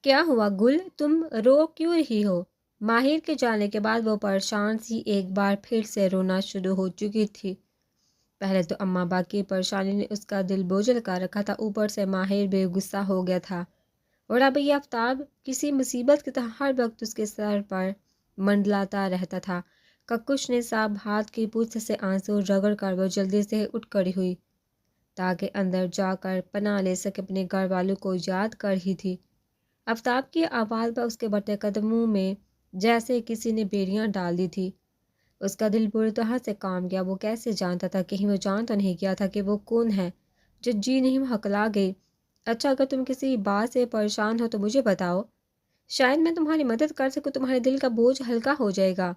کیا ہوا گل، تم رو کیوں رہی ہو؟ ماہر کے جانے کے بعد وہ پریشان سی ایک بار پھر سے رونا شروع ہو چکی تھی۔ پہلے تو اماں با کی پریشانی نے اس کا دل بوجھل کر رکھا تھا، اوپر سے ماہر بے غصہ ہو گیا تھا، اور اب یہ آفتاب کسی مصیبت کی طرح ہر وقت اس کے سر پر منڈلاتا رہتا تھا۔ ککش نے صاحب ہاتھ کی پوچھ سے آنسو رگڑ کر وہ جلدی سے اٹھ کھڑی ہوئی تاکہ اندر جا کر پناہ لے سکے، اپنے گھر والوں کو یاد کر رہی تھی۔ آفتاب کی آواز پر اس کے بڑھتے قدموں میں جیسے کسی نے بیڑیاں ڈال دی تھی۔ اس کا دل بری طرح سے کام گیا۔ وہ کیسے جانتا تھا؟ کہیں وہ جان تو نہیں گیا تھا کہ وہ کون ہے جو جی نہیں ہکلا گئی؟ اچھا، اگر تم کسی بات سے پریشان ہو تو مجھے بتاؤ، شاید میں تمہاری مدد کر سکوں، تمہارے دل کا بوجھ ہلکا ہو جائے گا۔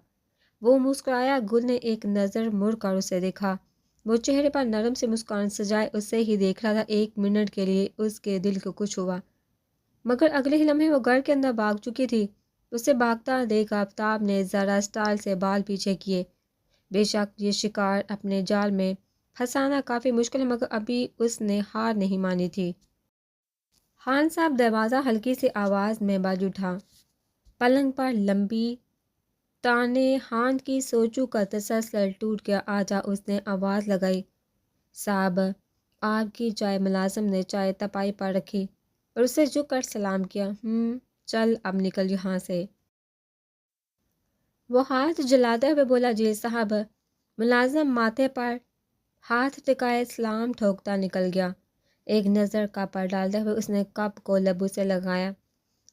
وہ مسکرایا۔ گل نے ایک نظر مڑ کر اسے دیکھا۔ وہ چہرے پر نرم سے مسکان سجائے اسے ہی دیکھ رہا تھا۔ ایک منٹ کے لیے اس کے دل کو کچھ ہوا، مگر اگلے ہی لمحے وہ گھر کے اندر بھاگ چکی تھی۔ اسے بھاگتا دیکھ آفتاب نے ذرا اسٹائل سے بال پیچھے کیے۔ بے شک یہ شکار اپنے جال میں پھنسانا کافی مشکل ہے، مگر ابھی اس نے ہار نہیں مانی تھی۔ خان صاحب دروازہ ہلکی سی آواز میں بج اٹھا۔ پلنگ پر لمبی تانے ہان کی سوچوں کا تسلسل ٹوٹ گیا۔ آجا، اس نے آواز لگائی۔ صاحب، آپ کی چائے۔ ملازم نے چائے تپائی پر رکھی اور اسے جھک کر سلام کیا۔ چل اب نکل یہاں سے۔ وہ ہاتھ جلاتے ہوئے بولا۔ جی صاحب۔ ملازم ماتھے پر ہاتھ ٹکائے سلام ٹھوکتا نکل گیا۔ ایک نظر کپ پر ڈالتے ہوئے اس نے کپ کو لبوں سے لگایا۔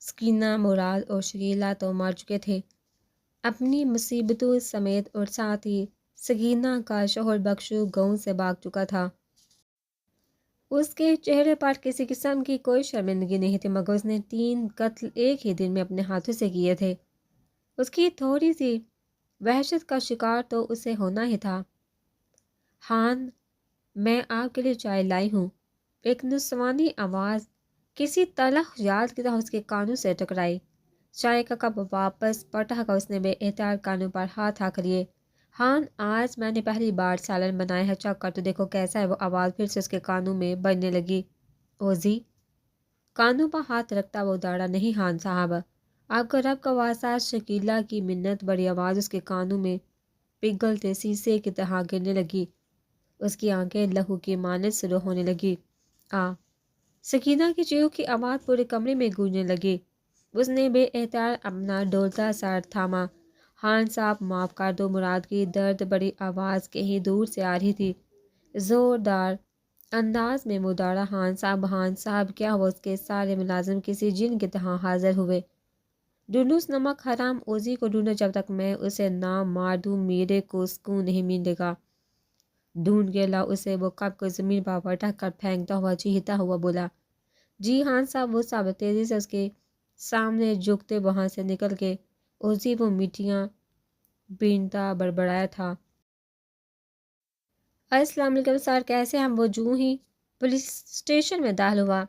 سکینہ، مراد اور شکیلہ تو مر چکے تھے اپنی مصیبتوں سمیت، اور ساتھ ہی سکینہ کا شوہر بخشو گاؤں سے بھاگ چکا تھا۔ اس کے چہرے پر کسی قسم کی کوئی شرمندگی نہیں تھی، مگر اس نے 3 قتل ایک ہی دن میں اپنے ہاتھوں سے کیے تھے۔ اس کی تھوڑی سی وحشت کا شکار تو اسے ہونا ہی تھا۔ خان، میں آپ کے لیے چائے لائی ہوں۔ ایک نسوانی آواز کسی تلخ یاد کی طرح اس کے کانوں سے ٹکرائی۔ چائے کا کپ واپس پٹا کر اس نے بے احتیاط کانوں پر ہاتھ رکھ لیے۔ خان، آج میں نے پہلی بار سالن بنایا ہے، چکھ کر تو دیکھو کیسا ہے۔ وہ آواز پھر سے اس کے کانوں میں بجنے لگی۔ اوزی! کانوں پر ہاتھ رکھتا وہ دوڑا۔ نہیں خان صاحب، آپ کا رب کا واسطہ۔ شکیلہ کی منت بڑی آواز اس کے کانوں میں پگھلتے سیسے کی طرح گرنے لگی۔ اس کی آنکھیں لہو کی مانند سرخ ہونے لگی۔ سکینہ کی چیخوں کی آواز پورے کمرے میں گونجنے لگی۔ اس نے بے احتیاط اپنا ڈولتا سر تھاما۔ خان صاحب، معاف کر دو۔ مراد کی درد بڑی آواز کہیں دور سے آ رہی تھی۔ زوردار انداز میں وہ دوڑا۔ خان صاحب کیا ہوا؟ اس کے سارے ملازم کسی جن کی طرح حاضر ہوئے۔ ڈھونڈو اس نمک حرام اوزی کو ڈھونڈو، جب تک میں اسے نہ مار دوں میرے کو سکون نہیں ملے گا۔ ڈھونڈ کے لاؤ اسے۔ وہ کپ کو زمین پر پٹک کر پھینکتا ہوا چیختا ہوا بولا۔ جی خان صاحب۔ وہ سب تیزی سے اس کے سامنے جھکتے وہاں سے نکل گئے۔ اوزی، وہ میٹھیاں بینتا بڑبڑایا تھا۔ السلام علیکم سر، کیسے ہم؟ وہ جوں ہی پولیس اسٹیشن میں داخل ہوا،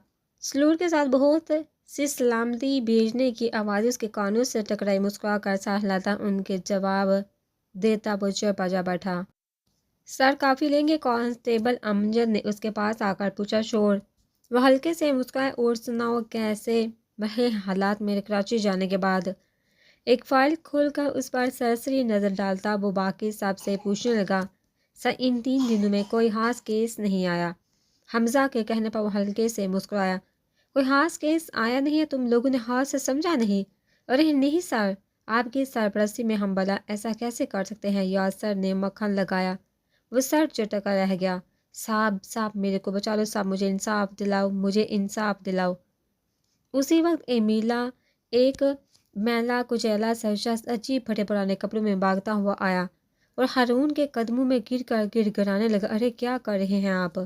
سلور کے ساتھ بہت سی سلامتی بھیجنے کی آوازیں اس کے کانوں سے ٹکرائی۔ مسکرا کر سر ہلاتا ان کے جواب دیتا وہ چیر پر جا بیٹھا۔ سر کافی لیں گے؟ کانسٹیبل امجد نے اس کے پاس آ کر پوچھا۔ شور۔ وہ ہلکے سے مسکرائے۔ اور سناؤ کیسے رہے حالات میرے کراچی جانے کے بعد؟ ایک فائل کھول کر اس پر سرسری نظر ڈالتا وہ باقی سب سے پوچھنے لگا۔ سر، ان 3 دنوں میں کوئی خاص کیس نہیں آیا۔ حمزہ کے کہنے پر وہ ہلکے سے مسکرایا۔ کوئی خاص کیس آیا نہیں ہے؟ تم لوگوں نے خاص سے سمجھا نہیں؟ ارے نہیں سر، آپ کی سرپرستی میں ہم بھلا ایسا کیسے کر سکتے ہیں؟ یاسر نے مکھن لگایا۔ وہ سر چٹکا رہ گیا۔ صاحب میرے کو بچا لو صاحب، مجھے انصاف دلاؤ، مجھے انصاف دلاؤ۔ اسی وقت ایمیلا، ایک میلا کچیلا سرشخص عجیب پھٹے پرانے کپڑوں میں بھاگتا ہوا آیا اور ہارون کے قدموں میں گر کر گڑگڑانے لگا۔ ارے کیا کر رہے ہیں آپ؟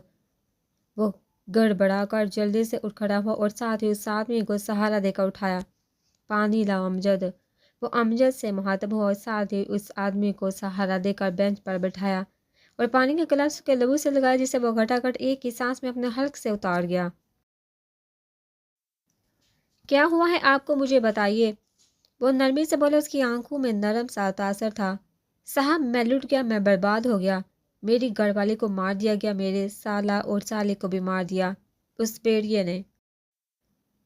وہ گڑبڑا کر جلدی سے اٹھ کھڑا ہوا اور ساتھ ہی اس آدمی کو سہارا دے کر اٹھایا۔ پانی لاؤ امجد۔ وہ امجد سے مخاطب ہوا اور ساتھ ہی اس آدمی کو سہارا دے کر بینچ پر بٹھایا اور پانی کا گلاس اس کے لبوں سے لگایا، جسے وہ گھٹاگھٹ ایک ہی سانس میں اپنے حلق سے اتار گیا۔ کیا ہوا ہے آپ کو؟ مجھے بتائیے، وہ نرمی سے بولا۔ اس کی آنکھوں میں نرم سا تاثر تھا۔ صاحب، میں لٹ گیا، میں برباد ہو گیا، میری گھر والی کو مار دیا گیا، میرے سالہ اور سالے کو بھی مار دیا اس بھیڑیے نے۔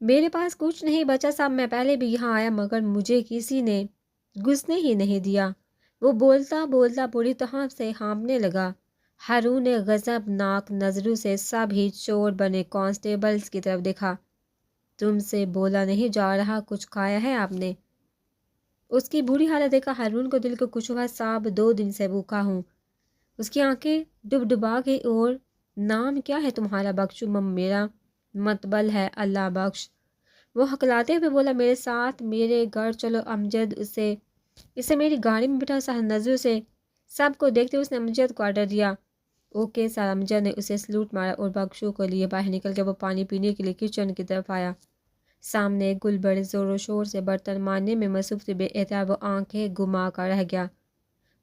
میرے پاس کچھ نہیں بچا صاحب، میں پہلے بھی یہاں آیا مگر مجھے کسی نے گھسنے ہی نہیں دیا۔ وہ بولتا بولتا بری طرح سے ہانپنے لگا۔ ہارون نے غضب ناک نظروں سے سب ہی چور بنے کانسٹیبلز کی طرف دیکھا۔ تم سے بولا نہیں جا رہا، کچھ کھایا ہے آپ نے؟ اس کی بری حالت دیکھا ہارون کو دل کو کچھ ہوا۔ صاحب 2 دن سے بھوکا ہوں۔ اس کی آنکھیں ڈبڈبا گئی۔ اور نام کیا ہے تمہارا؟ بخشو میرا متبل ہے، اللہ بخش۔ وہ ہکلاتے ہوئے بولا، میرے ساتھ میرے گھر چلو امجد۔ اسے میری گاڑی میں بٹھا۔ سہل نظروں سے سب کو دیکھتے اس نے امجد کو آرڈر دیا۔ Okay sir. امجد نے اسے سلوٹ مارا اور بخشو کو لیے باہر نکل گیا۔ وہ پانی پینے کے لیے کچن کی طرف آیا۔ سامنے گل بڑے زور و شور سے برتن مارنے میں مصروف تھی۔ بے احتیاط وہ آنکھیں گھما کر رہ گیا۔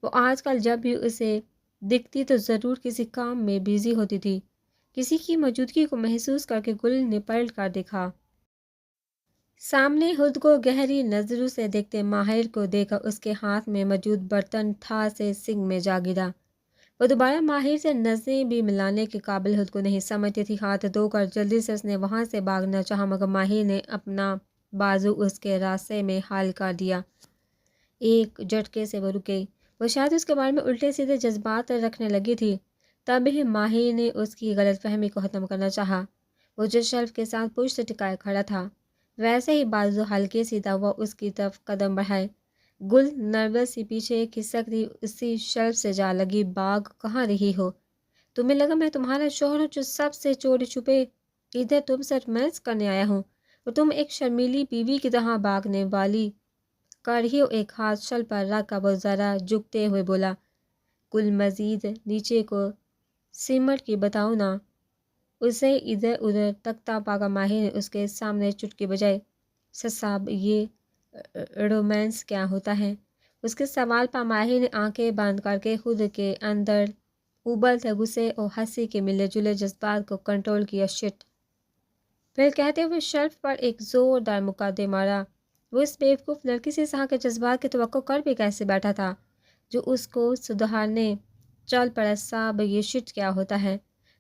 وہ آج کل جب بھی اسے دکھتی تو ضرور کسی کام میں بیزی ہوتی تھی۔ کسی کی موجودگی کو محسوس کر کے گل نے پلٹ کر دیکھا۔ سامنے خود کو گہری نظروں سے دیکھتے ماہر کو دیکھا۔ اس کے ہاتھ میں موجود برتن تھا سے سنک میں جا گرا۔ وہ دوبارہ ماہر سے نظریں بھی ملانے کے قابل خود کو نہیں سمجھتی تھی۔ ہاتھ دھو کر جلدی سے اس نے وہاں سے بھاگنا چاہا مگر ماہر نے اپنا بازو اس کے راستے میں حل کر دیا۔ ایک جھٹکے سے وہ رک گئی۔ وہ شاید اس کے بارے میں الٹے سیدھے جذبات رکھنے لگی تھی۔ تبھی ماہر نے اس کی غلط فہمی کو ختم کرنا چاہا۔ وہ جس شیلف کے ساتھ پشت ٹکائے کھڑا تھا ویسے ہی بازو ہلکے سیدھا ہوا اس کی طرف قدم بڑھائے۔ گل نروس سی پیچھے کھسک دی اسی شیلف سے جا لگی۔ باغ کہاں رہی ہو؟ تمہیں لگا میں تمہارا شوہر ہوں جو سب سے چوری چھپے ادھر تم سے رومانس کرنے آیا ہوں اور تم ایک شرمیلی بیوی کی طرح بھاگنے والی کر رہی ہو۔ ایک ہاتھ شل پر رکھ کر وہ ذرا جھکتے ہوئے بولا، گل مزید نیچے کو سمٹ کی بتاؤ نا۔ اسے ادھر ادھر تکتا پا کر ماہر نے اس کے سامنے چٹکی بجائی۔ سر صاحب یہ رومانس کیا ہوتا ہے؟ اس کے سوال پر ماہر نے آنکھیں بند کر کے خود کے اندر ابلتے غصے اور ہنسی کے ملے جلے جذبات کو کنٹرول کیا۔ شٹ! پھر کہتے ہوئے شیلف پر ایک زوردار مکہ دے مارا۔ وہ اس بیوقوف لڑکی سے سہا کے جذبات کی توقع کر بھی کیسے بیٹھا تھا جو اس کو سدھارنے چل پڑا۔ صاحب یہ شٹ کیا ہوتا ہے؟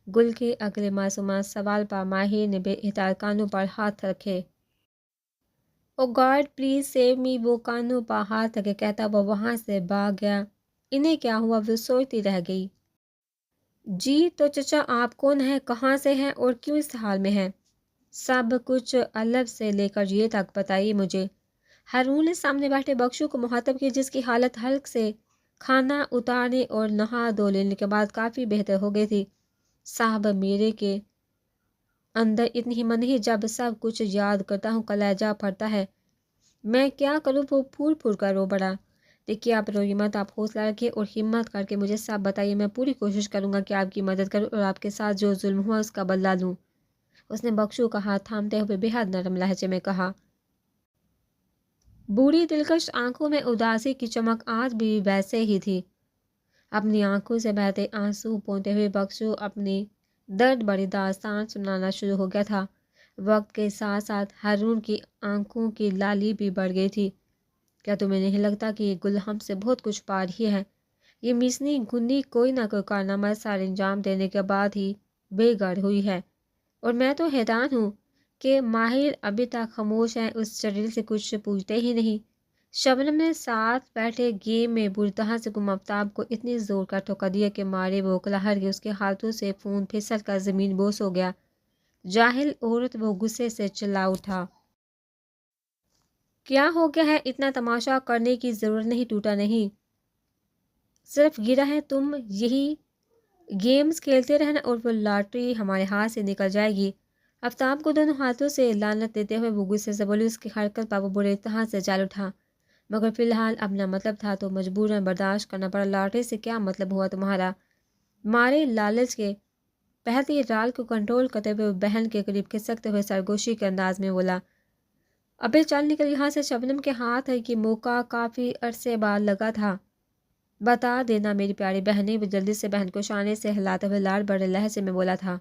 گل کے اگلے معصومانہ سوال پر ماہر نے بے احتیاط کانوں پر ہاتھ رکھے۔ او گاڈ پلیز سیو می! وہ کانوں پر ہاتھ رکھے کہتا وہ وہاں سے بھاگ گیا۔ انہیں کیا ہوا؟ وہ سوچتی رہ گئی۔ جی تو چچا آپ کون ہیں، کہاں سے ہیں اور کیوں اس حال میں ہیں؟ سب کچھ الف سے لے کر یہ تک بتائیے مجھے۔ ہارون نے سامنے بیٹھے بخشو کو مخاطب کیا جس کی حالت حلق سے کھانا اتارنے اور نہا دھو لینے کے بعد کافی بہتر ہو گئی تھی۔ صاحب میرے کے اندر اتنی ہمت نہیں، جب سب کچھ یاد کرتا ہوں کلیجہ پھٹتا ہے۔ میں کیا کروں؟ وہ پھول پھول کر رو پڑا۔ دیکھیے آپ روئیے مت، آپ حوصلہ رکھیے اور ہمت کر کے مجھے سب بتائیے۔ میں پوری کوشش کروں گا کہ آپ کی مدد کروں اور آپ کے ساتھ جو ظلم ہوا اس کا بدلہ لوں۔ اس نے بخشو کا ہاتھ تھامتے ہوئے بے حد نرم لہجے میں کہا۔ بوڑھی دلکش آنکھوں میں اداسی کی چمک آج بھی ویسے ہی تھی۔ اپنی آنکھوں سے بہتے آنسو پونتے ہوئے بخشو اپنی درد بڑی داستان سنانا شروع ہو گیا تھا۔ وقت کے ساتھ ساتھ ہارون کی آنکھوں کی لالی بھی بڑھ گئی تھی۔ کیا تمہیں نہیں لگتا کہ یہ گل ہم سے بہت کچھ پا رہی ہے؟ یہ مسنی گنی کوئی نہ کوئی کارنامہ سر انجام دینے کے بعد ہی بے گھر ہوئی ہے اور میں تو حیران ہوں کہ ماہر ابھی تک خاموش ہیں، اس شریل سے کچھ پوچھتے ہی نہیں۔ شبنم نے ساتھ بیٹھے گیم میں بری طرح سے گم آفتاب کو اتنی زور کا ٹھوکا دیا کہ مارے وہ کلہر گئی۔ اس کے ہاتھوں سے فون پھسل کر زمین بوس ہو گیا۔ جاہل عورت! وہ غصے سے چلا اٹھا۔ کیا ہو گیا ہے؟ اتنا تماشا کرنے کی ضرورت نہیں، ٹوٹا نہیں، صرف گرا ہے۔ تم یہی گیمز کھیلتے رہنا اور وہ لاٹری ہمارے ہاتھ سے نکل جائے گی۔ آفتاب کو دونوں ہاتھوں سے لعنت دیتے ہوئے وہ غصے سے بولی۔ اس کی حرکت پر وہ برے طرح سے جل اٹھا مگر فی الحال اپنا مطلب تھا تو مجبوراً برداشت کرنا پڑا۔ لاٹری سے کیا مطلب ہوا تمہارا؟ مارے لالچ کے بہتی رال کو کنٹرول کرتے ہوئے بہن کے قریب کھسکتے ہوئے سرگوشی کے انداز میں بولا، ابے چل نکل یہاں سے۔ شبنم کے ہاتھ ہے کہ موقع کافی عرصے بعد لگا تھا۔ بتا دینا میری پیاری بہنیں۔ وہ جلدی سے بہن کو شانے سے ہلاتے ہوئے لاڑ بڑے لہجے میں بولا تھا۔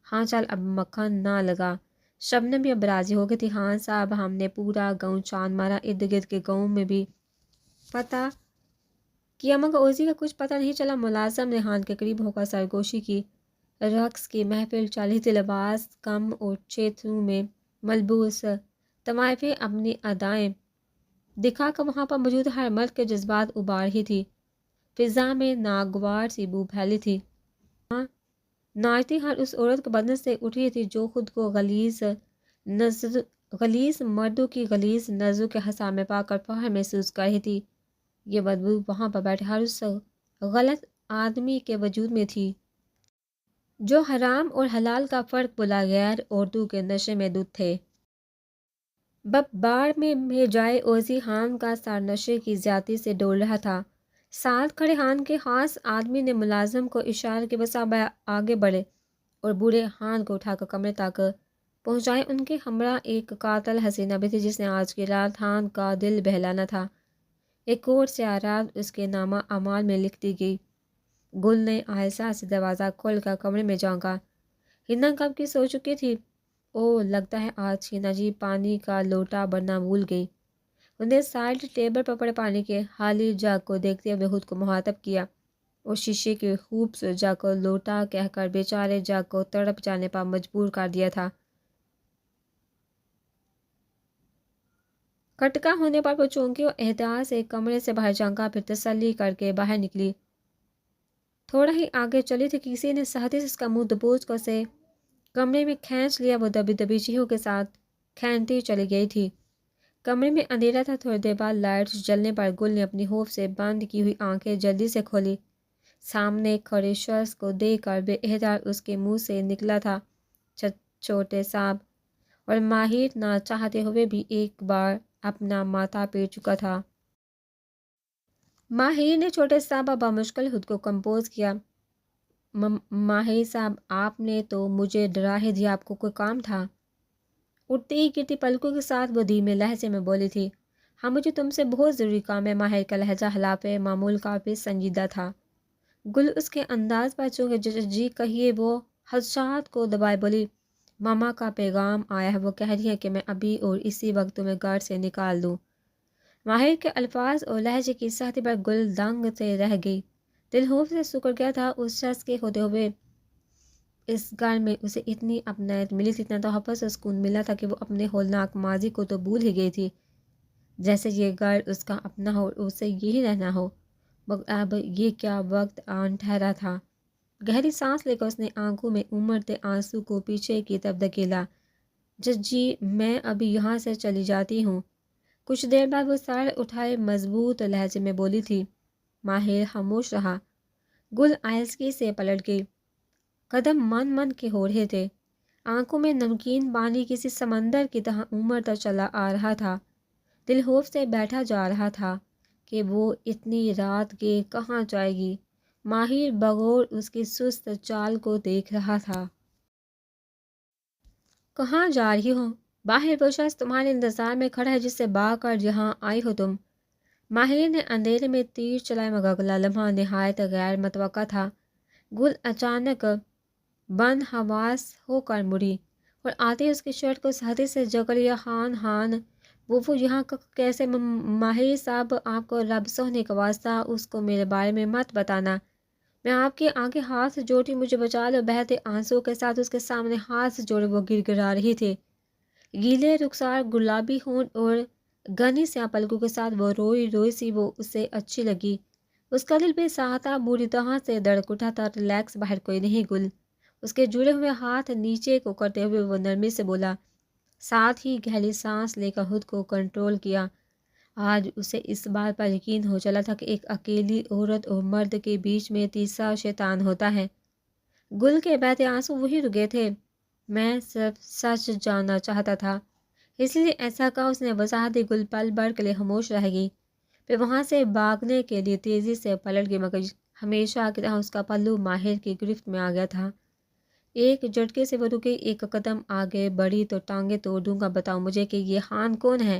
ہاں چل اب مکھن نہ لگا۔ شبنم بھی اب راضی ہو گئی تھی۔ ہاں صاحب ہم نے پورا گاؤں چاند مارا، ارد گرد کے گاؤں میں بھی پتہ کیا مگر اوزی کا کچھ پتہ نہیں چلا۔ ملازم نے ہان کے قریب ہو کر سرگوشی کی۔ رقص کی محفل چل رہی تھی۔ لباس کم اور چیتھروں میں ملبوس طوائفیں اپنی ادائیں دکھا کر وہاں پر موجود ہر مرد کے جذبات ابار رہی تھی۔ فضا میں ناگوار سی بو پھیلی تھی۔ ناچتی ہر اس عورت کے بدن سے اٹھ رہی تھی جو خود کو غلیظ مردوں کی غلیظ نظروں کے حصہ میں پا کر فخر محسوس کر رہی تھی۔ یہ بدبو وہاں پر بیٹھے ہر اس غلط آدمی کے وجود میں تھی جو حرام اور حلال کا فرق بلا غیر عورتوں کے نشے میں دھت تھے۔ بب بار میں جائے اوزی خان کا سر نشے کی زیادتی سے ڈول رہا تھا۔ ساتھ کھڑے خان کے خاص آدمی نے ملازم کو اشارہ کے بس آگے بڑھے اور بوڑھے خان کو اٹھا کر کمرے تک پہنچائے۔ ان کے ہمراہ ایک قاتل حسینہ بھی تھی جس نے آج کی رات خان کا دل بہلانا تھا۔ ایک کوٹ سے رات اس کے نامہ اعمال میں لکھ دی گئی۔ گل نے آہستہ سے دروازہ کھول کر کمرے میں جھانکا۔ ہنا کب کی سو چکی تھی۔ او لگتا ہے آج ہنا جی پانی کا لوٹا بھرنا بھول گئی۔ انہیں سائڈ ٹیبل پر پڑے پانی کے خالی جگ کو دیکھتے ہوئے خود کو مخاطب کیا اور شیشے کے خوبصورت جگ کو لوٹا کہہ کر بیچارے جگ کو تڑپ جانے پر مجبور کر دیا تھا۔ کھٹکا ہونے پر وہ چونکی اور احتیاط سے کمرے سے باہر جھانکا، پھر تسلی کر کے باہر نکلی۔ تھوڑا ہی آگے چلی تھی کسی نے سختی سے اس کا منہ دبوچ کر اسے کمرے میں کھینچ لیا۔ وہ دبی دبی چیخوں کے ساتھ کھینچتی چلی گئی تھی۔ کمرے میں اندھیرا تھا۔ تھوڑی دیر بعد لائٹس جلنے پر گل نے اپنی خوف سے بند کی ہوئی آنکھیں جلدی سے کھولی۔ سامنے کھڑے شخص کو دیکھ کر بے احتیاط اس کے منہ سے نکلا تھا چھوٹے صاحب، اور ماہر نہ چاہتے ہوئے بھی ایک بار اپنا ماتھا پیٹ چکا تھا۔ ماہر نے چھوٹے صاحب بمشکل خود کو کمپوز کیا۔ ماہر صاحب آپ نے تو مجھے ڈرا ہی دیا، آپ کو کوئی کام تھا؟ اٹھتی گرتی پلکوں کے ساتھ وہ دھیمے لہجے میں بولی تھی۔ ہاں مجھے تم سے بہت ضروری کام ہے۔ ماہر کا لہجہ خلاف معمول کافی سنجیدہ تھا۔ گل اس کے انداز پر چونکہ جی کہیے وہ خدشات کو دبائے بولی، ماما کا پیغام آیا ہے، وہ کہہ رہی ہے کہ میں ابھی اور اسی وقت تمہیں گھر سے نکال دوں۔ ماہر کے الفاظ اور لہجے کی سختی پر گل دنگ سے رہ گئی۔ دل خوف سے سکڑ گیا تھا۔ اس شخص کے ہوتے ہوئے اس گھر میں اسے اتنی اپنائیت ملی تھی، اتنا تحفظ اور سکون ملا تھا کہ وہ اپنے ہولناک ماضی کو تو بھول ہی گئی تھی، جیسے یہ گھر اس کا اپنا ہو اور اسے یہی رہنا ہو۔ مگر اب یہ کیا وقت آن ٹھہرا تھا۔ گہری سانس لے کر اس نے آنکھوں میں امڑتے آنسو کو پیچھے کی طرف دھکیلا۔ جی میں ابھی یہاں سے چلی جاتی ہوں۔ کچھ دیر بعد وہ سر اٹھائے مضبوط لہجے میں بولی تھی۔ ماہر خاموش رہا۔ گل آہستگی سے پلٹ گئی۔ قدم من من کے ہو رہے تھے۔ آنکھوں میں نمکین پانی کسی سمندر کی طرح امڑتا چلا آ رہا تھا۔ دل خوف سے بیٹھا جا رہا تھا کہ وہ اتنی رات کے کہاں جائے گی۔ ماہر بغور اس کی سست چال کو دیکھ رہا تھا۔ کہاں جا رہی ہو؟ باہر وہ شخص تمہارے انتظار میں کھڑا ہے جس سے بھاگ کر یہاں آئی ہو تم۔ ماہر نے اندھیرے میں تیر چلائے مگر اگلا لمحہ نہایت غیر متوقع تھا۔ گل اچانک بند حواس ہو کر مڑی اور آتے اس کی شرٹ کو سختی سے جکڑ لیا۔ خان وہ یہاں کیسے؟ ماہر صاحب آپ کو رب سونے کا واسطہ اس کو میرے بارے میں مت بتانا۔ میں آپ کے آگے ہاتھ جوڑتی مجھے بچا لو۔ بہتے آنسوں کے ساتھ اس کے سامنے ہاتھ جوڑے وہ گر گرا رہی تھے۔ گیلے رخسار، گلابی ہونٹ اور گھنی سیاہ پلکوں کے ساتھ وہ روئی سی وہ اسے اچھی لگی۔ اس کا دل بے ساختہ بری طرح سے دھڑک اٹھا تھا۔ ریلیکس، باہر کوئی نہیں گل۔ اس کے جڑے ہوئے ہاتھ نیچے کو کرتے ہوئے وہ نرمی سے بولا، ساتھ ہی گہری سانس لے کر خود کو کنٹرول کیا۔ آج اسے اس بات پر یقین ہو چلا تھا کہ ایک اکیلی عورت اور مرد کے بیچ میں تیسرا شیطان ہوتا ہے۔ گل کے بہتے آنسو وہی رکے تھے۔ میں صرف سچ جاننا چاہتا تھا، اس لیے ایسا کہا اس نے وضاحت دی۔ گل پل بھر کے لیے خاموش رہ گئی، پھر وہاں سے بھاگنے کے لیے تیزی سے پلٹ گئی، مگر ہمیشہ کی طرح اس کا پلو ماہر کی گرفت میں آ گیا تھا۔ ایک جھٹکے سے وہ رکی، ایک قدم آگے بڑھی تو ٹانگیں توڑ دوں گا۔ بتاؤ مجھے کہ یہ خان کون ہے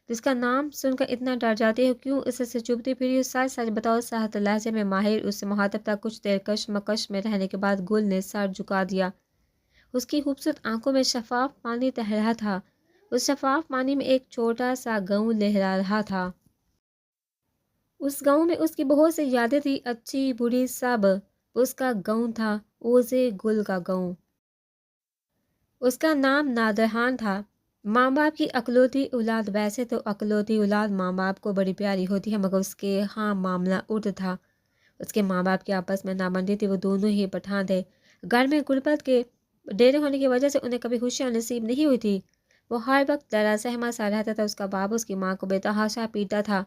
جس کا نام سن کر اتنا ڈر جاتی ہو؟ کیوں اس سے چبھتی پھری ہو؟ سچ سچ بتاؤ۔ سخت لہجے میں ماہر اس سے مخاطب تھا۔ کچھ دیر کشمکش میں رہنے کے بعد گل نے سر جھکا دیا۔ اس کی خوبصورت آنکھوں میں شفاف پانی تیر رہا تھا۔ اس شفاف پانی میں ایک چھوٹا سا گاؤں لہرا رہا تھا۔ اس گاؤں میں اس کی بہت سی یادیں تھی، اچھی بری سب۔ اس کا گاؤں تھا اوزے گل کا گاؤں۔ اس کا نام نادر خان تھا۔ ماں باپ کی اکلوتی اولاد، ویسے تو اکلوتی اولاد ماں باپ کو بڑی پیاری ہوتی ہے، مگر اس کے ہاں معاملہ الٹ تھا۔ اس کے ماں باپ کی آپس میں نابندی تھی، وہ دونوں ہی پٹھان تھے۔ گھر میں غربت کے ڈیرے ہونے کی وجہ سے انہیں کبھی خوشیاں نصیب نہیں ہوئی تھی۔ وہ ہر وقت ڈرا سہما سا رہتا تھا۔ اس کا باپ اس کی ماں کو بے تحاشا پیٹا تھا۔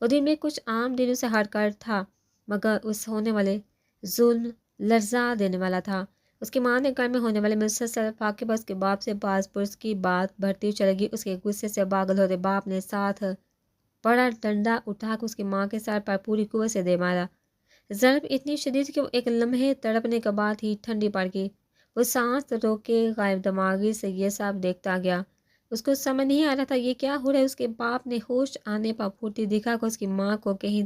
وہ دن میں کچھ عام دنوں سے ہٹ کر تھا، مگر اس ہونے والے ظلم لرزا دینے والا تھا۔ اس کی ماں نے گھر میں ہونے والے مسلسل فاقے پر اس کے باپ سے باز پرس کی بات بڑھتی چلے گی۔ اس کے غصے سے پاگل ہوتے باپ نے ساتھ بڑا ڈنڈا اٹھا کر اس کی ماں کے سر پر پوری قوت سے دے مارا۔ ضرب اتنی شدید کہ وہ ایک لمحے تڑپنے کے بعد ہی ٹھنڈی پڑ گئی۔ وہ سانس روک کے غائب دماغی سے یہ سب دیکھتا گیا۔ اس کو سمجھ نہیں آ رہا تھا یہ کیا ہو رہا ہے۔ اس کے باپ نے ہوش آنے پر پھرتی دکھا کر اس کی ماں کو کہیں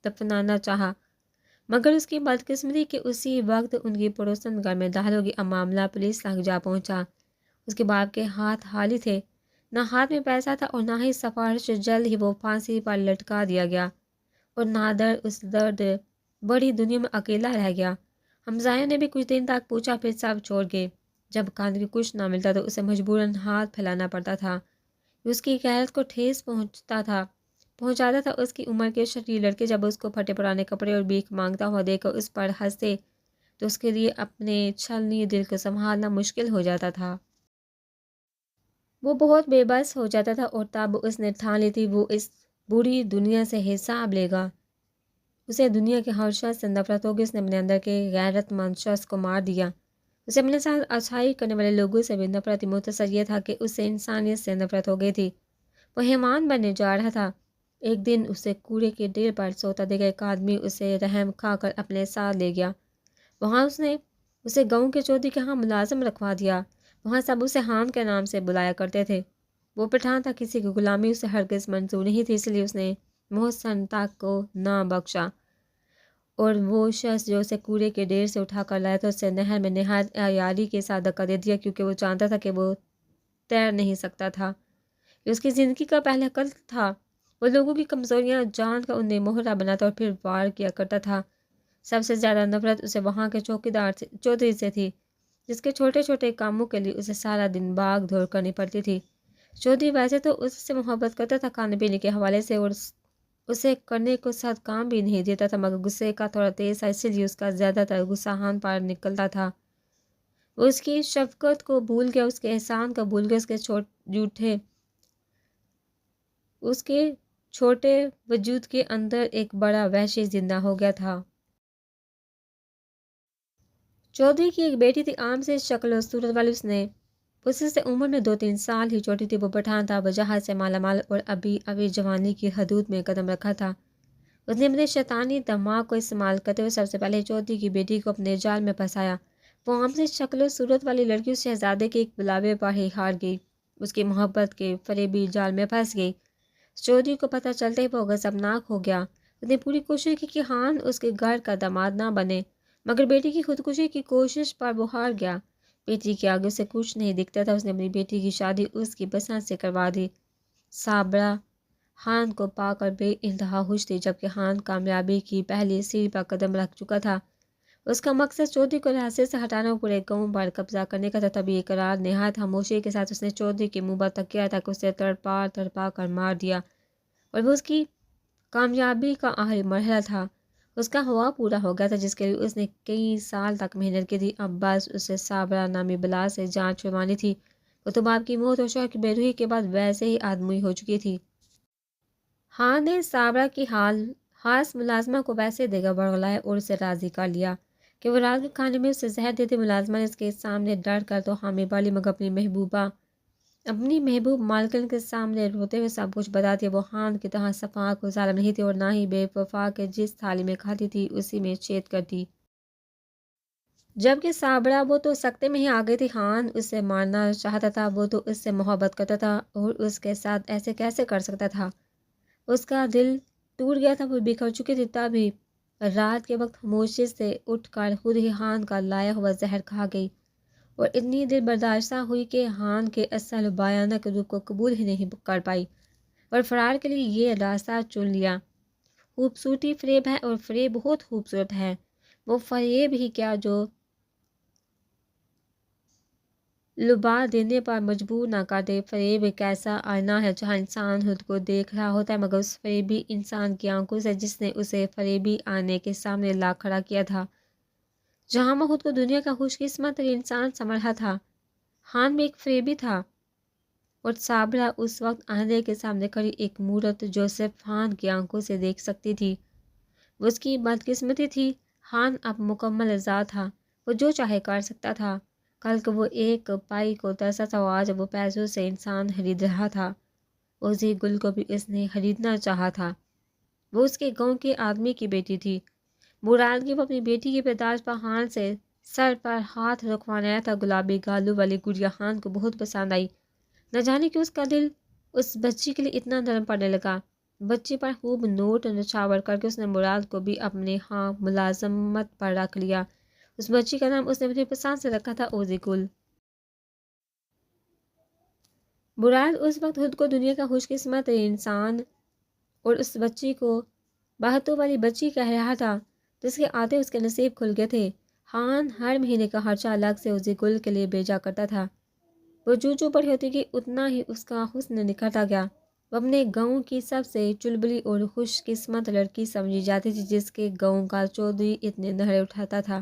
دفنانا چاہا، مگر اس کی بدقسمتی کہ اسی وقت ان کی پڑوسن گھر میں داخل ہوگی۔ اب معاملہ پولیس تک جا پہنچا۔ اس کے باپ کے ہاتھ خالی تھے، نہ ہاتھ میں پیسہ تھا اور نہ ہی سفارش۔ جلد ہی وہ پھانسی پر لٹکا دیا گیا اور نادر اس درد بڑی دنیا میں اکیلا رہ گیا۔ ہمسایوں نے بھی کچھ دن تک پوچھا، پھر سب چھوڑ گئے۔ جب کاندھی کچھ نہ ملتا تو اسے مجبوراً ہاتھ پھیلانا پڑتا تھا۔ اس کی غیرت کو ٹھیس پہنچاتا تھا۔ اس کی عمر کے شریر لڑکے جب اس کو پھٹے پرانے کپڑے اور بھیک مانگتا ہوا دیکھ کر اس پر ہنستے تو اس کے لیے اپنے چھلنی دل کو سنبھالنا مشکل ہو جاتا تھا۔ وہ بہت بے بس ہو جاتا تھا اور تب اس نے ٹھان لی تھی وہ اس بری دنیا سے حساب لے گا۔ اسے دنیا کے ہر شخص سے نفرت ہوگی۔ اس نے اپنے اندر کے غیرت مند شخص کو مار دیا۔ اسے اپنے ساتھ اچھائی کرنے والے لوگوں سے بھی نفرت تھی۔ مختصر یہ تھا کہ اسے انسانیت سے نفرت ہو گئی تھی۔ وہ حیوان بننے جا رہا تھا۔ ایک دن اسے کوڑے کے ڈھیر پر سوتا دیکھا ایک آدمی اسے رحم کھا کر اپنے ساتھ لے گیا۔ وہاں اس نے اسے گاؤں کے چودھری کے ہاں ملازم رکھوا دیا۔ وہاں سب اسے خان کے نام سے بلایا کرتے تھے۔ وہ پٹھان تھا، کسی کی غلامی اسے ہرگز منظور نہیں تھی، اس لیے اس نے محسن تاک کو نہ بخشا، اور وہ شخص جو اسے کوڑے کے ڈھیر سے اٹھا کر لایا تھا اسے نہر میں نہایت عیاری کے ساتھ دھکا دے دیا، کیونکہ وہ جانتا تھا کہ وہ تیر نہیں سکتا تھا۔ یہ اس کی زندگی کا پہلا قتل تھا۔ وہ لوگوں کی کمزوریاں جان کر انہیں مہرہ بناتا اور پھر وار کیا کرتا تھا۔ سب سے زیادہ نفرت اسے وہاں کے چودھری سے تھی، جس کے چھوٹے چھوٹے کاموں کے لیے اسے سارا دن بھاگ دھوڑ کرنی پڑتی تھی۔ چودھری ویسے تو اس سے محبت کرتا تھا کھانے پینے کے حوالے سے، اور اسے کرنے کو ساتھ کام بھی نہیں دیتا تھا، مگر غصے کا تھوڑا تیز تھا، اسی لیے اس کا زیادہ تر غصہ خان پر نکلتا تھا۔ وہ اس کی شفقت کو بھول گیا، اس کے احسان کو بھول گیا، اس کے چھوٹے وجود کے اندر ایک بڑا وحشی زندہ ہو گیا تھا۔ چودھری کی ایک بیٹی تھی، عام سے شکل و صورت والی۔ اس سے عمر میں 2-3 سال ہی چھوٹی تھی۔ وہ پٹھان تھا، وجاہت سے مالا مال اور ابھی جوانی کی حدود میں قدم رکھا تھا۔ اس نے اپنے شیطانی دماغ کو استعمال کرتے ہوئے سب سے پہلے چودھری کی بیٹی کو اپنے جال میں پھنسایا۔ وہ عام سے شکل و صورت والی لڑکی اس شہزادے کے ایک بلاوے پر ہی ہار گئی، اس کی محبت کے فریبی جال میں پھنس گئی۔ چودھری کو پتہ چلتے ہی وہ غضبناک ہو گیا۔ اس نے پوری کوشش کی کہ خان اس کے گھر کا داماد نہ بنے، مگر بیٹی کی خودکشی کی کوشش پر وہ ہار گیا۔ بیٹی کے آگے اسے کچھ نہیں دکھتا تھا۔ اس نے اپنی بیٹی کی شادی اس کی پسند سے کروا دی۔ صابرہ خان کو پا کر بے انتہا خوش تھی، جبکہ خان کامیابی کی پہلی سیڑھی پر قدم رکھ چکا تھا۔ اس کا مقصد چودھری کو ریاست سے ہٹانا اور پورے گاؤں پر قبضہ کرنے کا تھا۔ تبھی ایک رات نہایت خاموشی کے ساتھ اس نے چودھری کے منہ پر تکیہ رکھ اسے تڑپا کر مار دیا، اور وہ اس کی کامیابی کا آخری مرحلہ تھا۔ اس کا خواب پورا ہو گیا تھا جس کے لیے اس نے کئی سال تک محنت کی تھی۔ اب بس اسے صابرہ نامی بلا سے جان چھڑوانی تھی۔ وہ تو باپ کی موت اور شوہر کی بے روحی کے بعد ویسے ہی آدمی ہو چکی تھی۔ خان نے صابرہ کی خاص ملازمہ کو ویسے دے کر برگلایا اور اسے راضی کر لیا کہ وہ رات کے کھانے میں اسے زہر دیتے۔ ملازمہ نے اس کے سامنے ڈر کر تو حامی بھر لی، مگر اپنی محبوب مالکن کے سامنے روتے ہوئے سب کچھ بتا دیا۔ وہ خان کی طرح شفاق و ظالم نہیں تھی اور نہ ہی بے وفا کے جس تھالی میں کھاتی تھی اسی میں چھید کرتی۔ جبکہ صابرہ وہ تو سکتے میں ہی آ گئی تھی۔ خان اسے مارنا چاہتا تھا، وہ تو اس سے محبت کرتا تھا اور اس کے ساتھ ایسے کیسے کر سکتا تھا۔ اس کا دل ٹوٹ گیا تھا، وہ بکھر چکی تھی۔ تبھی رات کے وقت خاموشی سے اٹھ کر خود ہی خان کا لایا ہوا زہر کھا گئی، اور اتنی دیر برداشتہ ہوئی کہ خان کے اصل بھیانک روپ کو قبول ہی نہیں کر پائی، اور فرار کے لیے یہ راستہ چن لیا۔ خوبصورتی فریب ہے، اور فریب بہت خوبصورت ہے۔ وہ فریب ہی کیا جو لبا دینے پر مجبور نہ کر دے۔ فریب ایک ایسا آئینہ ہے جہاں انسان خود کو دیکھ رہا ہوتا ہے، مگر اس فریبی انسان کی آنکھوں سے جس نے اسے فریبی آئینے کے سامنے لا کھڑا کیا تھا، جہاں وہ خود کو دنیا کا خوش قسمت انسان سمجھ رہا تھا۔ ہان بھی ایک فریبی تھا، اور صابرہ اس وقت آئینے کے سامنے کھڑی ایک مورت جو صرف ہان کی آنکھوں سے دیکھ سکتی تھی۔ وہ اس کی بدقسمتی تھی۔ ہان اب مکمل آزاد تھا، وہ جو چاہے کر سکتا تھا۔ کل کو وہ ایک پائی کو ترسا تھا، آج وہ پیسوں سے انسان خرید رہا تھا۔ اوزی گل کو بھی اس نے خریدنا چاہا تھا۔ وہ اس کے گاؤں کے آدمی کی بیٹی تھی۔ مراد کی وہ اپنی بیٹی کی پیدائش پر ہان سے سر پر ہاتھ رکھوانے آیا تھا۔ گلابی گالوں والی گڑیا ہان کو بہت پسند آئی۔ نہ جانے کیوں اس کا دل اس بچی کے لیے اتنا نرم پڑنے لگا۔ بچی پر خوب نوٹ نچھاور کر کے اس نے مراد کو بھی اپنے ہاں ملازمت پر رکھ لیا۔ اس بچی کا نام اس نے اپنی پسند سے رکھا تھا اوزی گل۔ مراد اس وقت خود کو دنیا کا خوش قسمت انسان اور اس بچی کو بہتوں والی بچی کہہ رہا تھا، جس کے آتے اس کے نصیب کھل گئے تھے۔ ہان ہر مہینے کا خرچہ الگ سے اوزی گل کے لیے بھیجا کرتا تھا۔ وہ جو بڑی ہوتی گئی اتنا ہی اس کا حسن نکھرتا گیا۔ وہ اپنے گاؤں کی سب سے چلبلی اور خوش قسمت لڑکی سمجھی جاتی تھی، جس کے گاؤں کا چودھری اتنے نہرے اٹھاتا تھا۔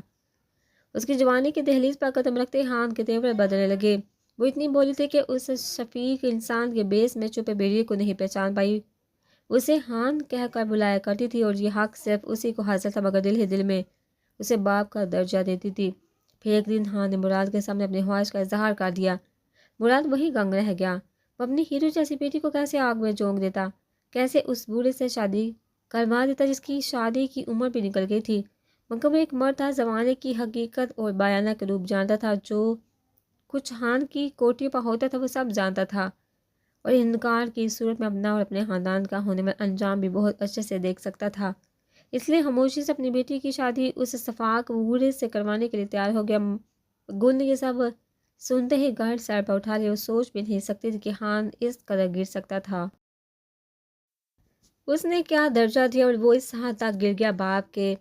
اس کی جوانی کی دہلیز پر قدم رکھتے ہان کے تیور بدلنے لگے۔ وہ اتنی بولی تھی کہ اس شفیق انسان کے بیس میں چھپے بیڑیے کو نہیں پہچان پائی۔ اسے ہان کہہ کر بلایا کرتی تھی، اور یہ حق صرف اسی کو حاصل تھا، مگر دل ہی دل میں اسے باپ کا درجہ دیتی تھی۔ پھر ایک دن ہان نے مراد کے سامنے اپنے خواہش کا اظہار کر دیا۔ مراد وہی گنگ رہ گیا۔ وہ اپنی ہیرو جیسی بیٹی کو کیسے آگ میں جھونک دیتا، کیسے اس بوڑھے سے شادی کروا دیتا جس کی شادی کی عمر بھی نکل گئی تھی، مگر وہ ایک مرد تھا، زمانے کی حقیقت اور بیانہ کے روپ جانتا تھا۔ جو کچھ ہان کی کوٹھی پر ہوتا تھا وہ سب جانتا تھا، اور انکار کی صورت میں اپنا اور اپنے خاندان کا ہونے میں انجام بھی بہت اچھے سے دیکھ سکتا تھا۔ اس لیے خاموشی سے اپنی بیٹی کی شادی اس صفاق بوڑھے سے کروانے کے لیے تیار ہو گیا۔ گل نے یہ سب سنتے ہی گھر سر پر اٹھا لیا۔ وہ سوچ بھی نہیں سکتی تھی کہ ہان اس قدر گر سکتا تھا۔ اس نے کیا درجہ دیا اور وہ اس حد تک گر گیا۔ باپ کے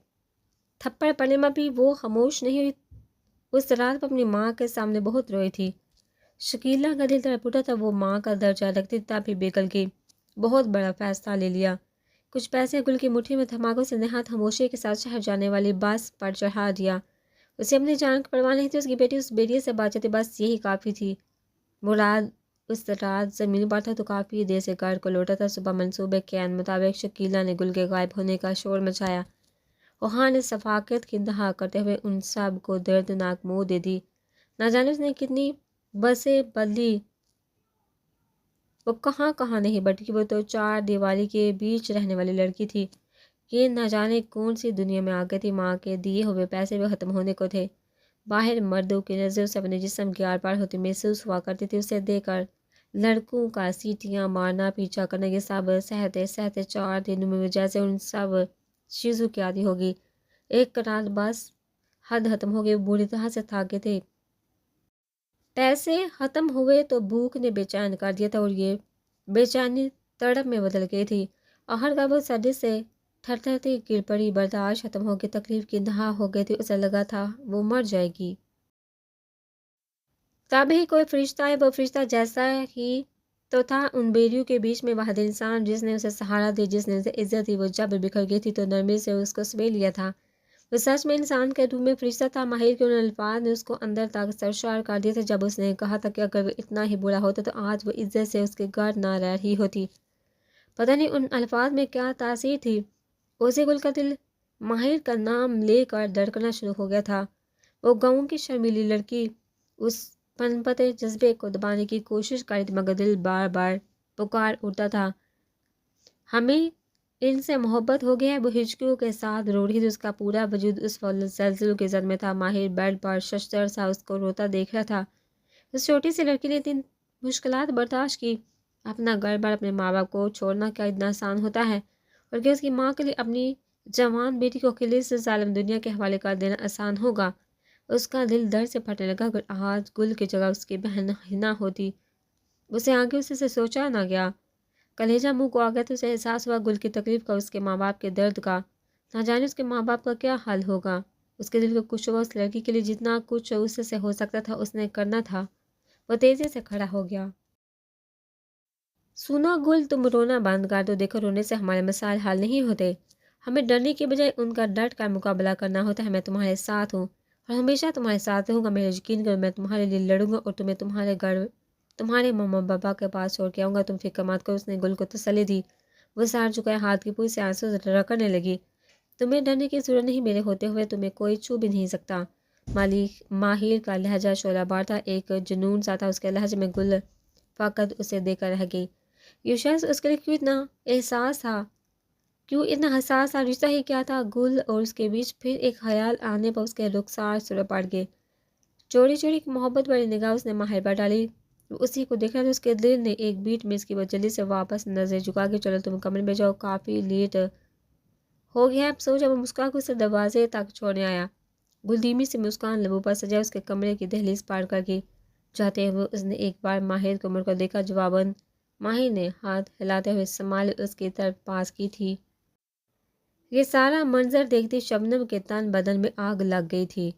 تھپڑ پڑنے میں بھی وہ خاموش نہیں ہوئی۔ اس رات وہ اپنی ماں کے سامنے بہت روئی تھی۔ شکیلہ کا دل تڑپ اٹھا تھا۔ وہ ماں کا درجہ رکھتی تب بھی بےگل گئی۔ بہت بڑا فیصلہ لے لیا۔ کچھ پیسے گل کی مٹھی میں تھما سے نہایت خاموشی کے ساتھ شہر جانے والی بس پر چڑھا دیا۔ اسے اپنی جان کی پرواہ نہیں تھی۔ اس کی بیٹی اس بیڑیے سے بات چاہتی، بس یہی کافی تھی۔ مراد اس رات زمین پر تھا تو کافی دیر سے گھر کو لوٹا تھا۔ صبح منصوبے کے عین مطابق شکیلہ نے گل کے غائب ہونے کا شور مچایا۔ وہاں نے صفاقت کی انتہا کرتے ہوئے ان سب کو دردناک منہ دے دی۔ نہ جانے اس نے کتنی بسیں بدلی، وہ کہاں کہاں نہیں بٹکی۔ وہ تو چار دیواری کے بیچ رہنے والی لڑکی تھی، یہ نہ جانے کون سی دنیا میں آ گئی تھی۔ ماں کے دیے ہوئے پیسے بھی ختم ہونے کو تھے۔ باہر مردوں کی نظر سے اپنے جسم کی آر پار ہوتی محسوس ہوا کرتی تھی۔ اسے دیکھ کر لڑکوں کا سیٹیاں مارنا، پیچھا کرنا، یہ سب سہتے سہتے 4 دنوں میں جیسے ان سب چیزوں کی عادی ہوگی۔ ایک رات بس حد ختم ہو گئی۔ وہ بری طرح سے تھک گئے تھے۔ پیسے ختم ہوئے تو بھوک نے بے چین کر دیا تھا، اور یہ بے چینی تڑپ میں بدل گئی تھی۔ آخر کار وہ سردی سے تھر تھر تھی، گر پڑی، برداشت ختم ہو گئی، تکلیف کی انتہا ہو گئی تھی۔ اسے لگا تھا وہ مر جائے گی۔ تب ہی کوئی فرشتہ ہے، وہ فرشتہ جیسا ہی تو تھا ان بیڑیوں کے بیچ میں، واحد انسان جس نے اسے سہارا دی، جس نے اسے عزت دی۔ وہ جب بکھر گئی تھی تو نرمی سے اس کو سمیٹ لیا تھا۔ وہ سچ میں انسان کے روح میں فرشتہ تھا۔ ماہر کے ان الفاظ نے اس کو اندر تک سرشار کر دیا تھا، جب اس نے کہا تھا کہ اگر وہ اتنا ہی برا ہوتا تو آج وہ عزت سے اس کے گھر نہ رہ رہی ہوتی۔ پتہ نہیں ان الفاظ میں کیا تاثیر تھی۔ اوزی گل کا دل ماہر کا نام لے کر دھڑکنا شروع ہو گیا تھا۔ وہ گاؤں کی شرمیلی لڑکی اس پنپتے جذبے کو دبانے کی کوشش کر رہی تھی، مگر دل بار بار پکار اٹھتا تھا، ہمیں ان سے محبت ہو گئی ہے۔ وہ ہچکیوں کے ساتھ رو رہی تھی، اس کا پورا وجود اس زلزلوں کی زد میں تھا۔ ماہر بیڈ پر ششدر سا اس کو روتا دیکھ رہا تھا۔ اس چھوٹی سی لڑکی نے اتنی مشکلات برداشت کی۔ اپنا گھر بار، اپنے ماں باپ کو چھوڑنا کیا اتنا آسان ہوتا ہے؟ اور کیا اس کی ماں کے لیے اپنی جوان بیٹی کو اکیلے سے ظالم دنیا کے حوالے کر دینا آسان ہوگا؟ اس کا دل درد سے پھٹنے لگا۔ اگر آج گل کی جگہ اس کی بہن نہ ہوتی، اسے آگے اسے سے سوچا نہ گیا۔ کلیجہ منہ کو آ گیا تو اسے احساس ہوا گل کی تکلیف کا، اس کے ماں باپ کے درد کا۔ نہ جانے اس کے ماں باپ کا کیا حال ہوگا۔ اس کے دل کو کچھ ہوا۔ اس لڑکی کے لیے جتنا کچھ اس سے ہو سکتا تھا اس نے کرنا تھا۔ وہ تیزی سے کھڑا ہو گیا۔ سنا گل، تم رونا بند کر دو، دیکھو رونے سے ہمارے مسائل حل نہیں ہوتے، ہمیں ڈرنے کے بجائے ان کا ڈٹ کر مقابلہ کرنا ہوتا ہے۔ میں تمہارے ساتھ ہوں اور ہمیشہ تمہارے ساتھ رہوں گا، میرا یقین کرو، میں تمہارے لیے لڑوں گا اور تمہیں تمہارے گھر تمہارے ماما بابا کے پاس چھوڑ کے آؤں گا، تم فکر مت کرو۔ اس نے گل کو تسلی دی۔ وہ سار چکا ہاتھ کی پوری سے آنسوں سے رگڑنے لگی۔ تمہیں ڈرنے کی ضرورت نہیں، میرے ہوتے ہوئے تمہیں کوئی چھو بھی نہیں سکتا۔ ماہر کا لہجہ شعلہ بار تھا، ایک جنون سا تھا اس کے لہجے میں۔ گل فقط اسے دیکھ کر رہ گئی۔ یہ شخص اس کے لیے کیوں اتنا حساس تھا؟ رشتہ ہی کیا تھا؟ گل اور اس کے بیچ پھر ایک خیال آنے پر اس کے رخسار سر پڑ گئے۔ چوری چوری کی محبت بڑی نگاہ اس نے ماہر پر ڈالی، وہ اسی کو دیکھ رہا تھا۔ اس کے دل نے ایک بیٹ میں اس کی جلدی سے واپس نظر جھکا کے چلو تم کمرے میں جاؤ، کافی لیٹ ہو گیا، اب سو جاؤ۔ وہ مسکرا کے اسے دروازے تک چھوڑنے آیا۔ گل دھیمی سی مسکان لبوں پر سجائے اس کے کمرے کی دہلیز پار کر گئی۔ جاتے ہوئے اس نے ایک بار ماہر کو مڑ کر دیکھا، جواباً ماہر نے ہاتھ ہلاتے ہوئے سنبھال اس کی طرف پاس کی تھی۔ یہ سارا منظر دیکھتی شبنم کے تن بدن میں آگ لگ گئی تھی۔